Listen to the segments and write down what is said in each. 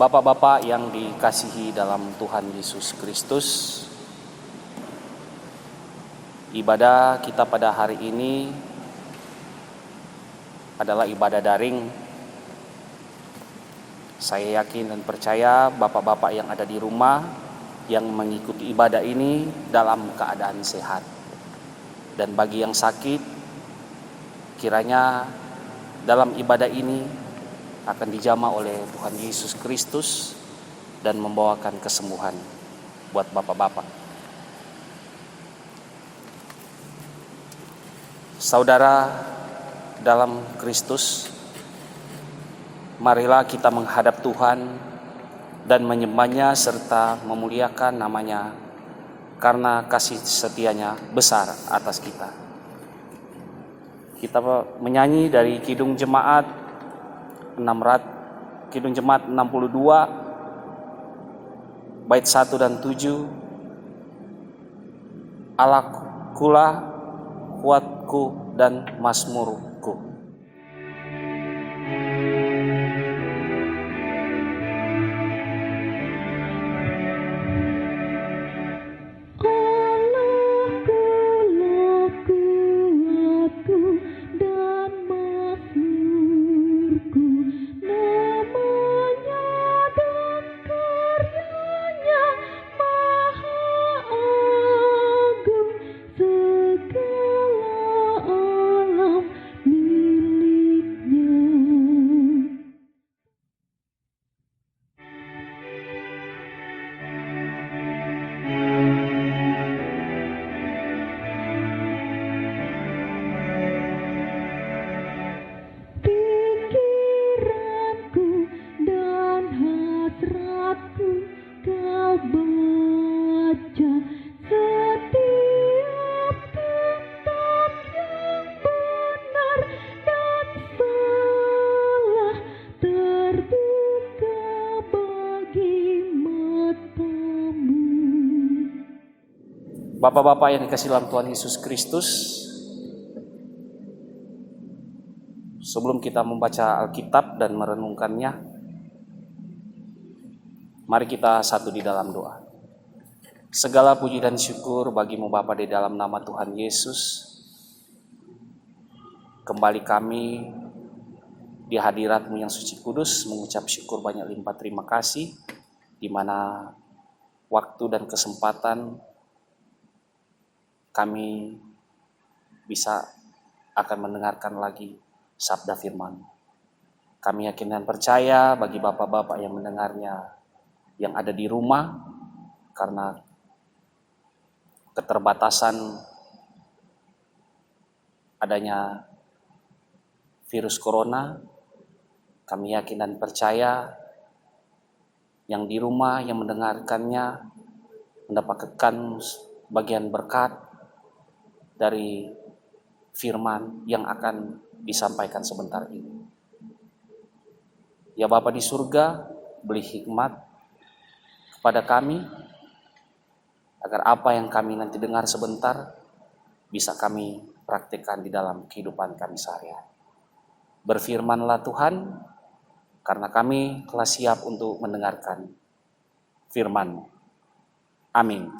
Bapak-bapak yang dikasihi dalam Tuhan Yesus Kristus, ibadah kita pada hari ini adalah ibadah daring. Saya yakin dan percaya bapak-bapak yang ada di rumah yang mengikuti ibadah ini dalam keadaan sehat. Dan bagi yang sakit, kiranya dalam ibadah ini akan dijamah oleh Tuhan Yesus Kristus dan membawakan kesembuhan buat bapak-bapak. Saudara dalam Kristus, marilah kita menghadap Tuhan dan menyembahnya serta memuliakan namanya karena kasih setianya besar atas kita. Kita menyanyi dari Kidung Jemaat 62 bait 1 dan 7. Allahkulah kuatku dan mazmurku. Bapak-bapak yang dikasihi dalam Tuhan Yesus Kristus, sebelum kita membaca Alkitab dan merenungkannya, mari kita satu di dalam doa. Segala puji dan syukur bagimu Bapa di dalam nama Tuhan Yesus. Kembali kami di hadirat-Mu yang suci kudus mengucap syukur banyak limpah terima kasih, di mana waktu dan kesempatan kami bisa akan mendengarkan lagi sabda firman. Kami yakin dan percaya bagi bapak-bapak yang mendengarnya, yang ada di rumah, karena keterbatasan adanya virus corona, kami yakin dan percaya yang di rumah yang mendengarkannya mendapatkan bagian berkat dari firman yang akan disampaikan sebentar ini. Ya Bapa di surga, beri hikmat kepada kami, agar apa yang kami nanti dengar sebentar bisa kami praktikkan di dalam kehidupan kami sehari-hari. Berfirmanlah Tuhan, karena kami telah siap untuk mendengarkan firman-Mu. Amin.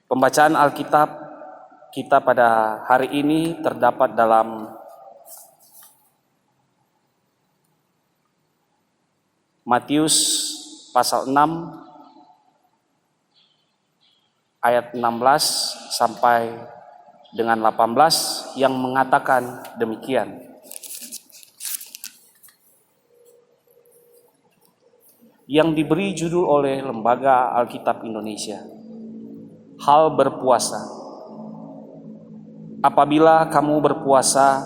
Pembacaan Alkitab kita pada hari ini terdapat dalam Matius pasal 6 ayat 16 sampai dengan 18 yang mengatakan demikian. Yang diberi judul oleh Lembaga Alkitab Indonesia, Hal berpuasa. Apabila kamu berpuasa,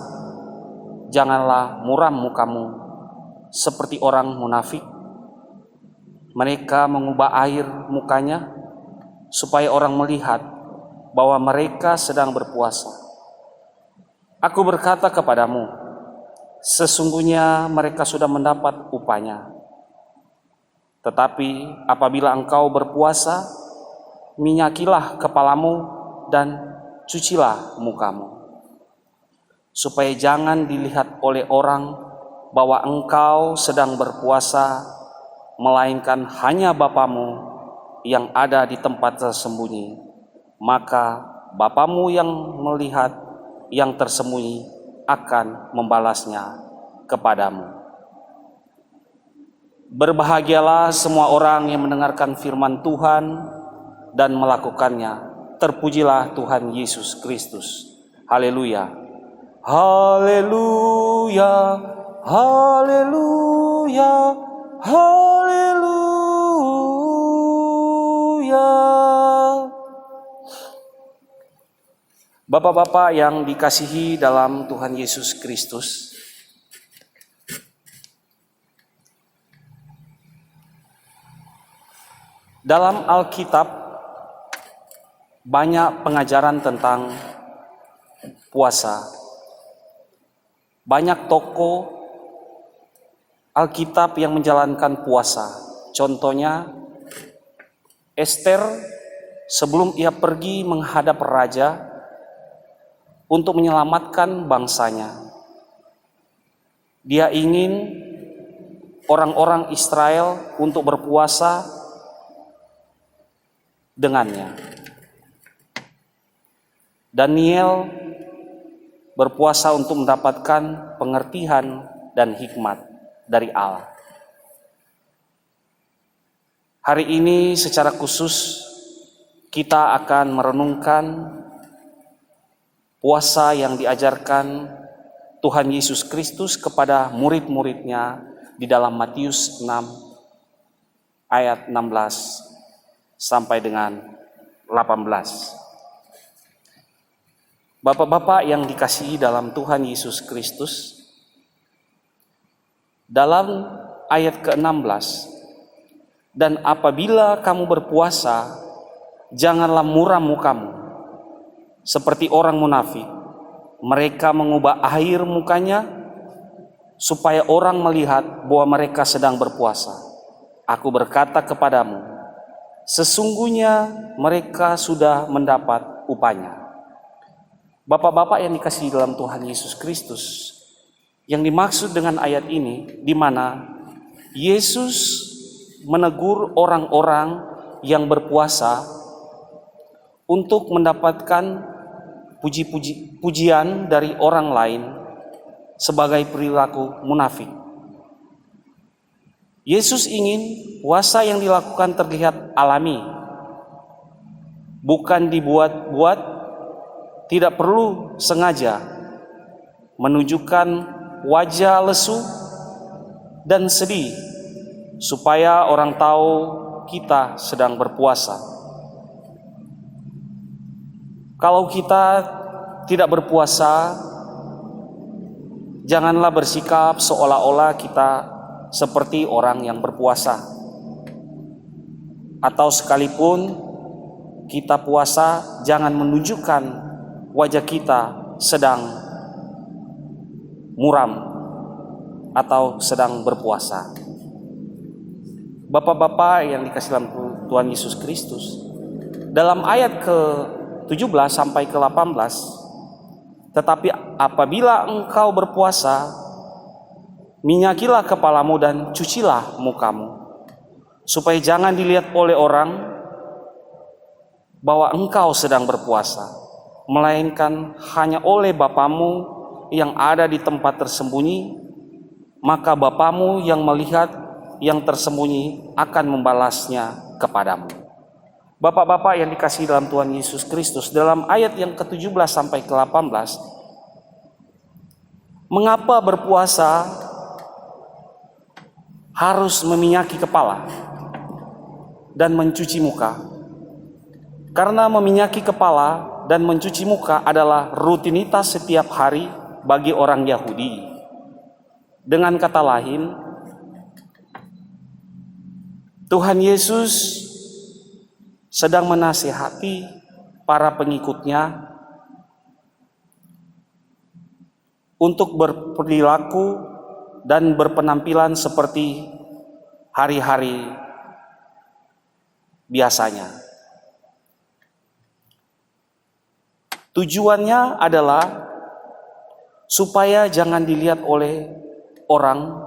janganlah muram mukamu seperti orang munafik. Mereka mengubah air mukanya supaya orang melihat bahwa mereka sedang berpuasa. Aku berkata kepadamu, sesungguhnya mereka sudah mendapat upahnya. Tetapi apabila engkau berpuasa, minyakilah kepalamu dan cucilah mukamu, supaya jangan dilihat oleh orang bahwa engkau sedang berpuasa, melainkan hanya Bapamu yang ada di tempat tersembunyi. Maka Bapamu yang melihat yang tersembunyi akan membalasnya kepadamu. Berbahagialah semua orang yang mendengarkan firman Tuhan dan melakukannya. Terpujilah Tuhan Yesus Kristus. Haleluya. Haleluya. Haleluya. Haleluya. Bapak-bapak yang dikasihi dalam Tuhan Yesus Kristus, dalam Alkitab banyak pengajaran tentang puasa. Banyak tokoh Alkitab yang menjalankan puasa. Contohnya Ester sebelum ia pergi menghadap raja untuk menyelamatkan bangsanya. Dia ingin orang-orang Israel untuk berpuasa dengannya. Daniel berpuasa untuk mendapatkan pengertian dan hikmat dari Allah. Hari ini secara khusus kita akan merenungkan puasa yang diajarkan Tuhan Yesus Kristus kepada murid-muridnya di dalam Matius 6 ayat 16 sampai dengan 18. Bapak-bapak yang dikasihi dalam Tuhan Yesus Kristus, dalam ayat ke-16, dan apabila kamu berpuasa, janganlah muram mukamu seperti orang munafik. Mereka mengubah air mukanya supaya orang melihat bahwa mereka sedang berpuasa. Aku berkata kepadamu, sesungguhnya mereka sudah mendapat upahnya. Bapak-bapak yang dikasihi dalam Tuhan Yesus Kristus, yang dimaksud dengan ayat ini, di mana Yesus menegur orang-orang yang berpuasa untuk mendapatkan pujian dari orang lain sebagai perilaku munafik. Yesus ingin puasa yang dilakukan terlihat alami, bukan dibuat-buat, tidak perlu sengaja, menunjukkan wajah lesu dan sedih supaya orang tahu kita sedang berpuasa. Kalau kita tidak berpuasa, janganlah bersikap seolah-olah kita seperti orang yang berpuasa. Atau sekalipun kita puasa, jangan menunjukkan wajah kita sedang muram atau sedang berpuasa. Bapak-bapak yang dikasihi dalam Tuhan Yesus Kristus, dalam ayat ke-17 sampai ke-18, tetapi apabila engkau berpuasa, minyakilah kepalamu dan cucilah mukamu, supaya jangan dilihat oleh orang bahwa engkau sedang berpuasa, melainkan hanya oleh Bapamu yang ada di tempat tersembunyi. Maka Bapamu yang melihat yang tersembunyi akan membalasnya kepadamu. Bapak-bapak yang dikasihi dalam Tuhan Yesus Kristus, dalam ayat yang ke-17 sampai ke-18, mengapa berpuasa harus meminyaki kepala dan mencuci muka? Karena meminyaki kepala dan mencuci muka adalah rutinitas setiap hari bagi orang Yahudi. Dengan kata lain, Tuhan Yesus sedang menasihati para pengikutnya untuk berperilaku dan berpenampilan seperti hari-hari biasanya. Tujuannya adalah supaya jangan dilihat oleh orang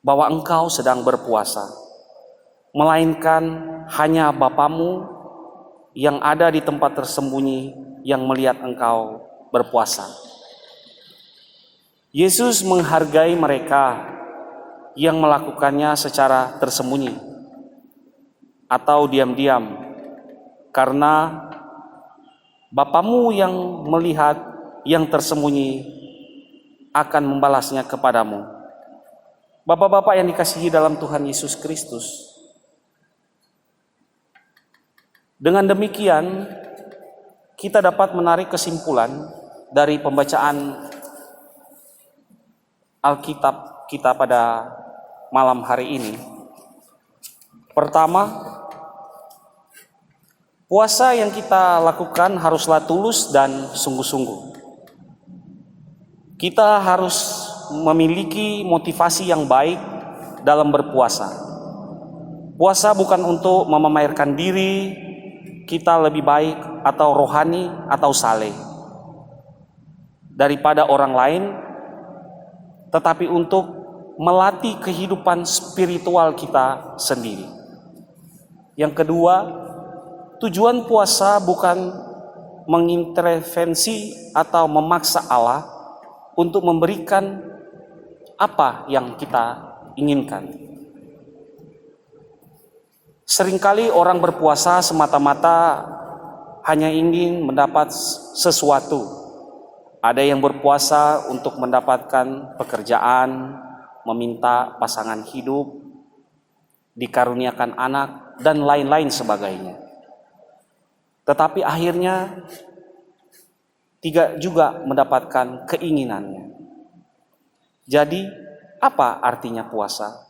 bahwa engkau sedang berpuasa, melainkan hanya Bapamu yang ada di tempat tersembunyi yang melihat engkau berpuasa. Yesus menghargai mereka yang melakukannya secara tersembunyi atau diam-diam, karena Bapamu yang melihat yang tersembunyi akan membalasnya kepadamu. Bapak-bapak yang dikasihi dalam Tuhan Yesus Kristus, dengan demikian kita dapat menarik kesimpulan dari pembacaan Alkitab kita pada malam hari ini. Pertama, puasa yang kita lakukan haruslah tulus dan sungguh-sungguh. Kita harus memiliki motivasi yang baik dalam berpuasa. Puasa bukan untuk memamerkan diri kita lebih baik atau rohani atau saleh daripada orang lain, tetapi untuk melatih kehidupan spiritual kita sendiri. Yang kedua, tujuan puasa bukan mengintervensi atau memaksa Allah untuk memberikan apa yang kita inginkan. Seringkali orang berpuasa semata-mata hanya ingin mendapat sesuatu. Ada yang berpuasa untuk mendapatkan pekerjaan, meminta pasangan hidup, dikaruniakan anak, dan lain-lain sebagainya. Tetapi akhirnya tidak juga mendapatkan keinginannya. Jadi, apa artinya puasa?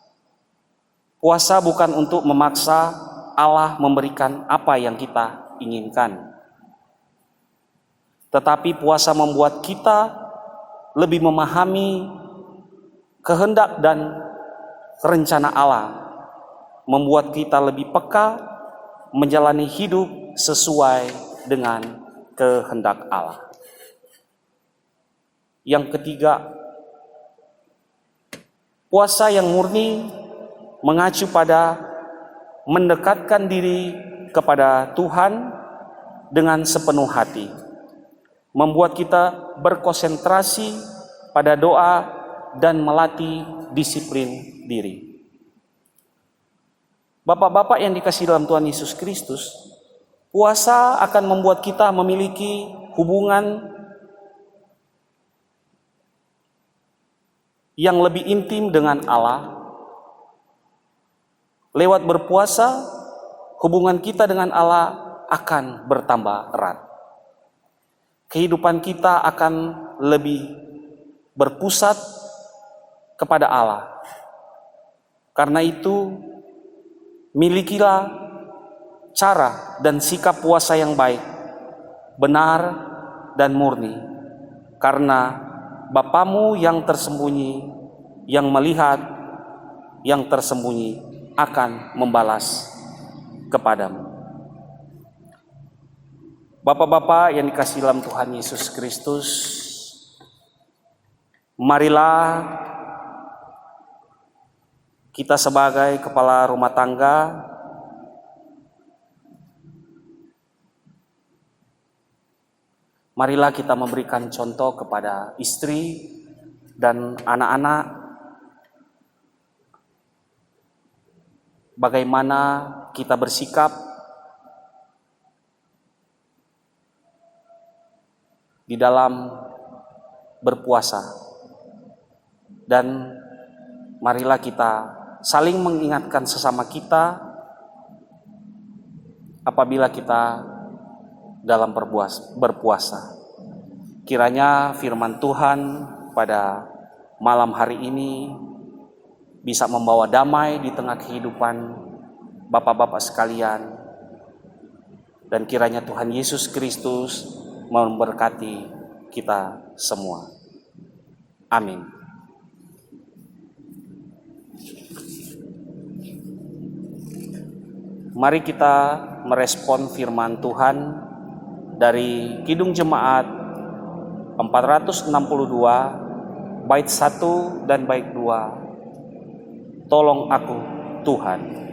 Puasa bukan untuk memaksa Allah memberikan apa yang kita inginkan. Tetapi puasa membuat kita lebih memahami kehendak dan rencana Allah, membuat kita lebih peka menjalani hidup sesuai dengan kehendak Allah. Yang ketiga, puasa yang murni mengacu pada mendekatkan diri kepada Tuhan dengan sepenuh hati, membuat kita berkonsentrasi pada doa dan melatih disiplin diri. Bapak-bapak yang dikasihi dalam Tuhan Yesus Kristus, puasa akan membuat kita memiliki hubungan yang lebih intim dengan Allah. Lewat berpuasa, hubungan kita dengan Allah akan bertambah erat. Kehidupan kita akan lebih berpusat kepada Allah. Karena itu, milikilah cara dan sikap puasa yang baik, benar dan murni, karena Bapamu yang tersembunyi, yang melihat yang tersembunyi akan membalas kepadamu. Bapak-bapak yang dikasihi dalam Tuhan Yesus Kristus, marilah kita sebagai kepala rumah tangga marilah kita memberikan contoh kepada istri dan anak-anak bagaimana kita bersikap di dalam berpuasa. Dan marilah kita saling mengingatkan sesama kita apabila kita dalam berpuasa. Kiranya firman Tuhan pada malam hari ini bisa membawa damai di tengah kehidupan bapak-bapak sekalian, dan kiranya Tuhan Yesus Kristus memberkati kita semua. Amin. Mari kita merespon firman Tuhan dari Kidung Jemaat 462 bait 1 dan bait 2. Tolong aku Tuhan.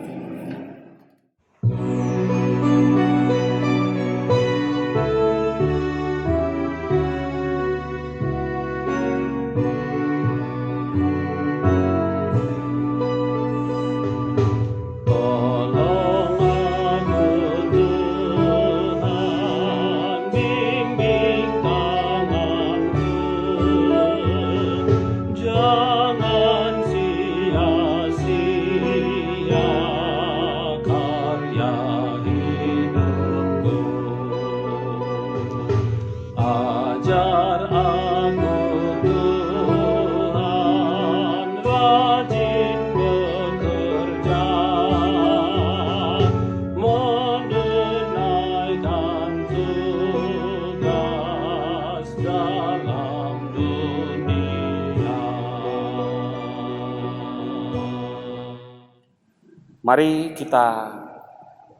Mari kita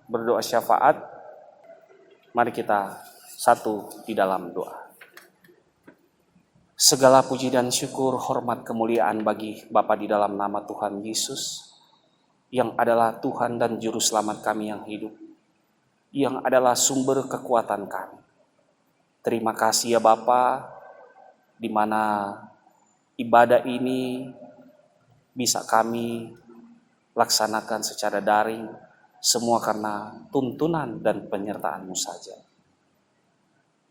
berdoa syafaat. Mari kita satu di dalam doa. Segala puji dan syukur, hormat, kemuliaan bagi Bapa di dalam nama Tuhan Yesus, yang adalah Tuhan dan Juru Selamat kami yang hidup, yang adalah sumber kekuatan kami. Terima kasih ya Bapa, di mana ibadah ini bisa kami laksanakan secara daring, semua karena tuntunan dan penyertaan-Mu saja.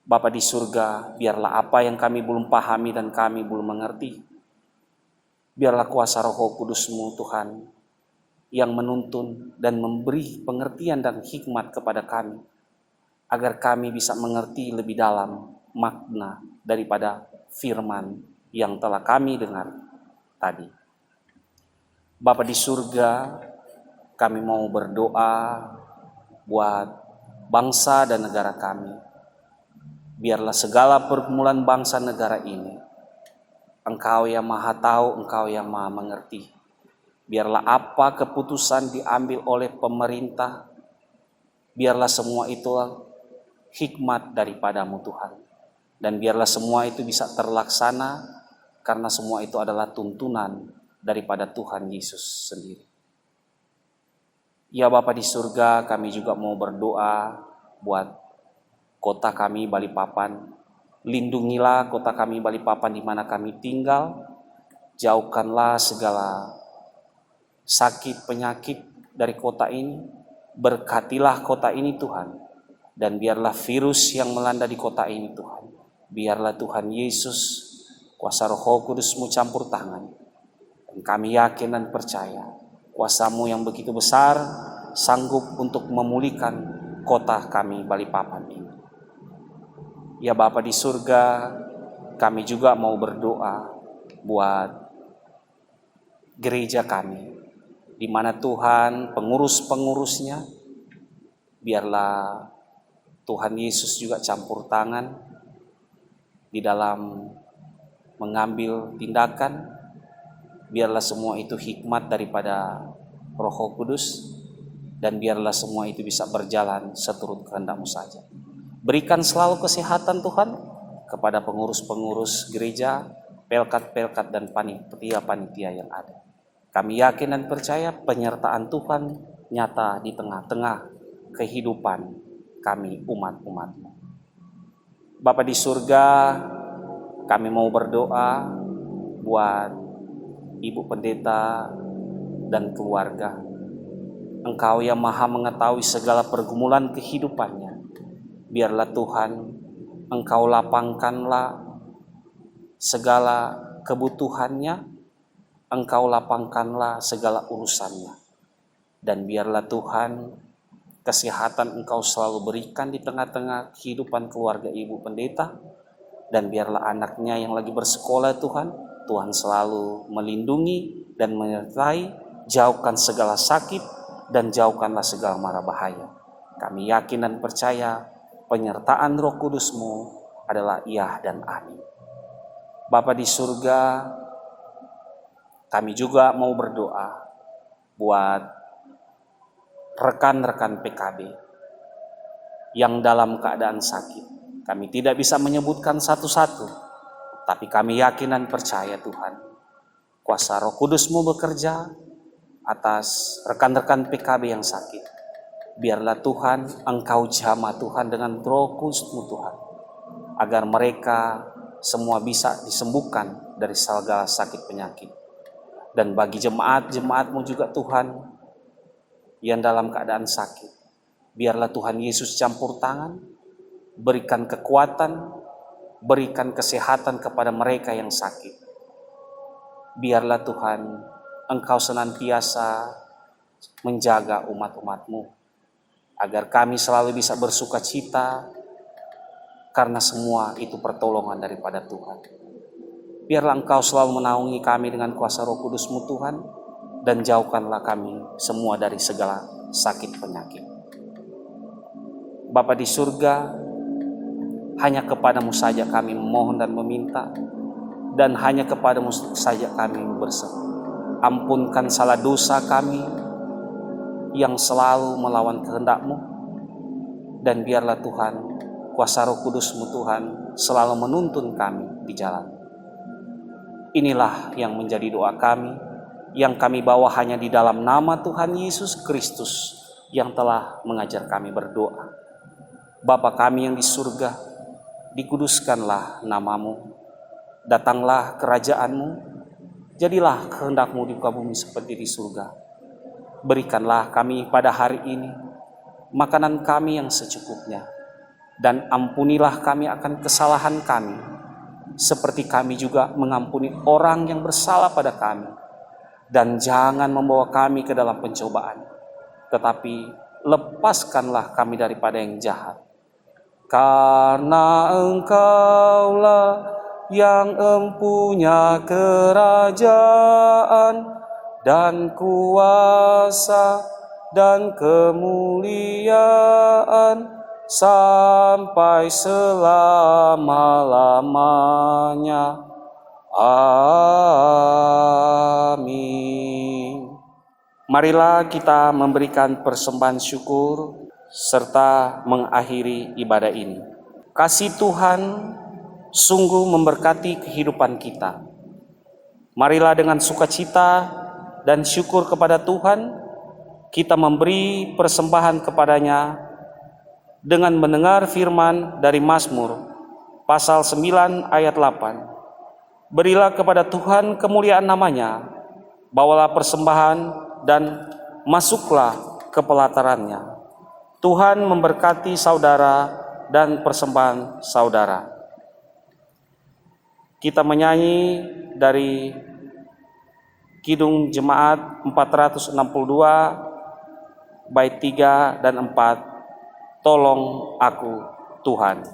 Bapa di surga, biarlah apa yang kami belum pahami dan kami belum mengerti, biarlah kuasa Roh Kudus-Mu Tuhan, yang menuntun dan memberi pengertian dan hikmat kepada kami, agar kami bisa mengerti lebih dalam makna daripada firman yang telah kami dengar tadi. Bapa di surga, kami mau berdoa buat bangsa dan negara kami. Biarlah segala pergumulan bangsa negara ini, Engkau yang Maha Tahu, Engkau yang Maha Mengerti. Biarlah apa keputusan diambil oleh pemerintah, biarlah semua itu hikmat daripada-Mu Tuhan. Dan biarlah semua itu bisa terlaksana, karena semua itu adalah tuntunan daripada Tuhan Yesus sendiri. Ya Bapa di surga, kami juga mau berdoa buat kota kami Balikpapan. Lindungilah kota kami Balikpapan di mana kami tinggal. Jauhkanlah segala sakit penyakit dari kota ini. Berkatilah kota ini Tuhan. Dan biarlah virus yang melanda di kota ini Tuhan, biarlah Tuhan Yesus, kuasa Roh Kudus-Mu campur tangan. Dan kami yakin dan percaya kuasa-Mu yang begitu besar sanggup untuk memulihkan kota kami Balikpapan ini. Ya Bapa di surga, kami juga mau berdoa buat gereja kami, di mana Tuhan pengurus-pengurusnya, biarlah Tuhan Yesus juga campur tangan di dalam mengambil tindakan. Biarlah semua itu hikmat daripada Roh Kudus, dan biarlah semua itu bisa berjalan seturut kehendak-Mu saja. Berikan selalu kesehatan Tuhan kepada pengurus-pengurus gereja, pelkat-pelkat dan panitia-panitia yang ada. Kami yakin dan percaya penyertaan Tuhan nyata di tengah-tengah kehidupan kami umat-umat-Mu. Bapa di surga, kami mau berdoa buat Ibu Pendeta dan keluarga. Engkau yang Maha mengetahui segala pergumulan kehidupannya. Biarlah Tuhan, Engkau lapangkanlah segala kebutuhannya, Engkau lapangkanlah segala urusannya. Dan biarlah Tuhan, kesehatan Engkau selalu berikan di tengah-tengah kehidupan keluarga Ibu Pendeta. Dan biarlah anaknya yang lagi bersekolah Tuhan selalu melindungi dan menyertai, jauhkan segala sakit dan jauhkanlah segala mara bahaya. Kami yakin dan percaya penyertaan Roh Kudus-Mu adalah iya dan amin. Bapa di surga, kami juga mau berdoa buat rekan-rekan PKB yang dalam keadaan sakit. Kami tidak bisa menyebutkan satu-satu, Tapi kami yakin dan percaya Tuhan, kuasa Roh Kudus-Mu bekerja atas rekan-rekan PKB yang sakit. Biarlah Tuhan, Engkau jamah Tuhan dengan Roh Kudus-Mu Tuhan, agar mereka semua bisa disembuhkan dari segala sakit penyakit. Dan bagi jemaat-jemaat-Mu juga Tuhan, yang dalam keadaan sakit, biarlah Tuhan Yesus campur tangan, berikan kekuatan, berikan kesehatan kepada mereka yang sakit. Biarlah Tuhan, Engkau senantiasa menjaga umat-umat-Mu, agar kami selalu bisa bersuka cita, karena semua itu pertolongan daripada Tuhan. Biarlah Engkau selalu menaungi kami dengan kuasa Roh Kudus-Mu Tuhan, dan jauhkanlah kami semua dari segala sakit penyakit. Bapa di surga, hanya kepadamu saja kami memohon dan meminta, dan hanya kepadamu saja kami berseru. Ampunkan salah dosa kami yang selalu melawan kehendak-Mu, dan biarlah Tuhan, kuasa Roh Kudus-Mu Tuhan selalu menuntun kami di jalan. Inilah yang menjadi doa kami, yang kami bawa hanya di dalam nama Tuhan Yesus Kristus yang telah mengajar kami berdoa. Bapa kami yang di surga, dikuduskanlah nama-Mu, datanglah kerajaan-Mu, jadilah kehendak-Mu di muka bumi seperti di surga. Berikanlah kami pada hari ini makanan kami yang secukupnya, dan ampunilah kami akan kesalahan kami, seperti kami juga mengampuni orang yang bersalah pada kami. Dan jangan membawa kami ke dalam pencobaan, tetapi lepaskanlah kami daripada yang jahat. Karena Engkaulah yang empunya kerajaan dan kuasa dan kemuliaan sampai selama-lamanya. Amin. Marilah kita memberikan persembahan syukur serta mengakhiri ibadah ini. Kasih Tuhan sungguh memberkati kehidupan kita. Marilah dengan sukacita dan syukur kepada Tuhan, kita memberi persembahan kepadanya dengan mendengar firman dari Mazmur pasal 9 ayat 8. Berilah kepada Tuhan kemuliaan namanya, bawalah persembahan dan masuklah ke pelatarannya. Tuhan memberkati saudara dan persembahan saudara. Kita menyanyi dari Kidung Jemaat 462 bait 3 dan 4. Tolong aku Tuhan.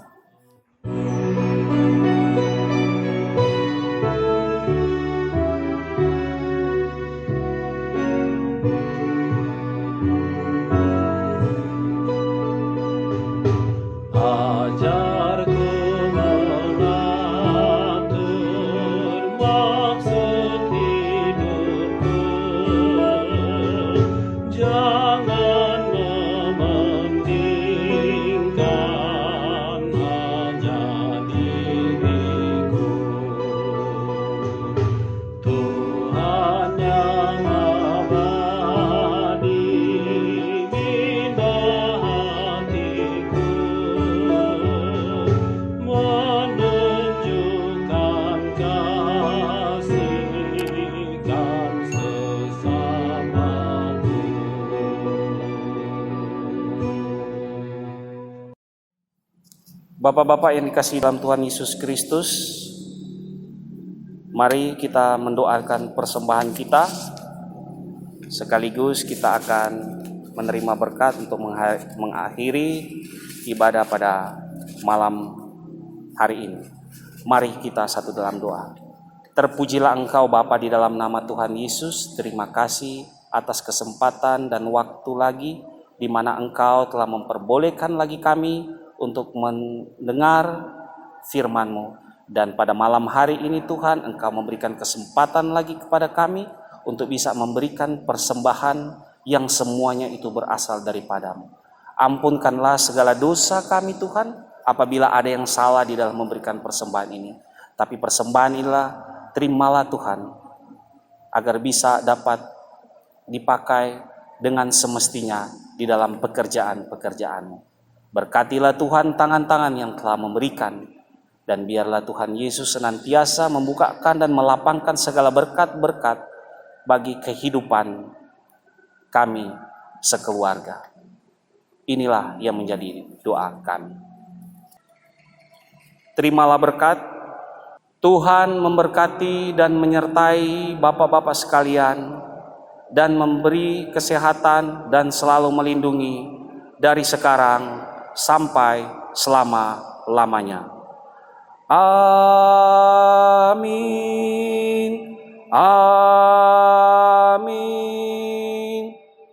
Bapak-bapak yang dikasihi dalam Tuhan Yesus Kristus, mari kita mendoakan persembahan kita, sekaligus kita akan menerima berkat untuk mengakhiri ibadah pada malam hari ini. Mari kita satu dalam doa. Terpujilah Engkau Bapa di dalam nama Tuhan Yesus. Terima kasih atas kesempatan dan waktu lagi di mana Engkau telah memperbolehkan lagi kami untuk mendengar firman-Mu. Dan pada malam hari ini Tuhan, Engkau memberikan kesempatan lagi kepada kami untuk bisa memberikan persembahan yang semuanya itu berasal daripada-Mu. Ampunkanlah segala dosa kami Tuhan, apabila ada yang salah di dalam memberikan persembahan ini. tapi persembahan inilah terimalah Tuhan, agar bisa dapat dipakai dengan semestinya di dalam pekerjaan-pekerjaan. Berkatilah Tuhan tangan-tangan yang telah memberikan, dan biarlah Tuhan Yesus senantiasa membukakan dan melapangkan segala berkat-berkat bagi kehidupan kami sekeluarga. Inilah yang menjadi doa kami. Terimalah berkat. Tuhan memberkati dan menyertai Bapak-bapak sekalian, dan memberi kesehatan dan selalu melindungi dari sekarang sampai selama-lamanya. Amin. Amin.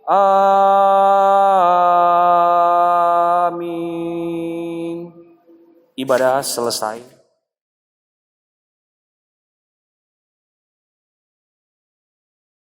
Amin. Ibadah selesai.